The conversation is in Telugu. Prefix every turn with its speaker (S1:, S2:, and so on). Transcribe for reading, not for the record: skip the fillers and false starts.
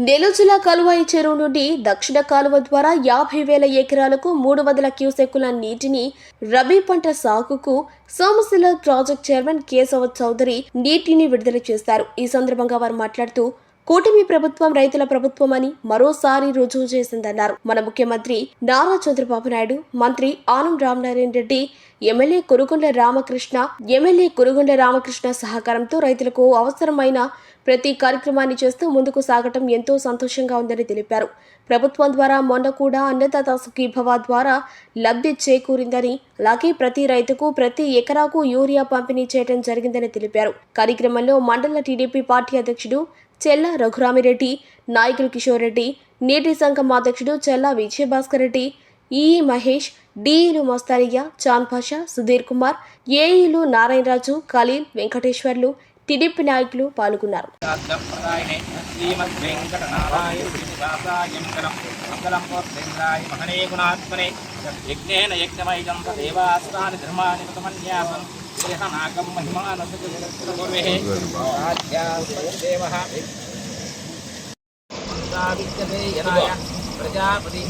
S1: నెల్లూరు జిల్లా కలువాయి చెరువు నుండి దక్షిణ కాలువ ద్వారా 50,000 ఎకరాలకు 300 క్యూసెక్కుల నీటిని రబీ పంట సాగుకు సోమశిల ప్రాజెక్ట్ చైర్మన్ కేశవ చౌదరి నీటిని విడుదల చేశారు. ఈ సందర్భంగా వారు మాట్లాడుతూ కూటమి ప్రభుత్వం రైతుల ప్రభుత్వం అని మరోసారి రుజువు చేసిందన్నారు. మన ముఖ్యమంత్రి నారా చంద్రబాబు నాయుడు, మంత్రి ఆనం రామనారాయణ రెడ్డి, ఎమ్మెల్యే కురుగుండ్ల రామకృష్ణ సహకారంతో రైతులకు అవసరమైన ప్రతి కార్యక్రమాన్ని చేస్తూ ముందుకు సాగటం ఎంతో సంతోషంగా ఉందని తెలిపారు. ప్రభుత్వం ద్వారా మొన్న కూడా అన్నదాత సుఖీభవ ద్వారా లబ్ధి చేకూరిందని, అలాగే ప్రతి రైతుకు ప్రతి ఎకరాకు యూరియా పంపిణీ చేయడం జరిగిందని తెలిపారు. కార్యక్రమంలో మండల టీడీపీ పార్టీ అధ్యక్షుడు చెల్ల రఘురామిరెడ్డి, నాయకులు కిషోర్ రెడ్డి, నీటి సంఘం అధ్యక్షుడు చెల్ల విజయభాస్కర్ రెడ్డి, ఈఈ మహేష్, డిఈలు మస్తారియా, చాంద్ పాషా, సుధీర్ కుమార్, ఏఈలు నారాయణరాజు, ఖలీల్, వెంకటేశ్వర్లు, టీడీపీ నాయకులు పాల్గొన్నారు.
S2: ప్రజాపతి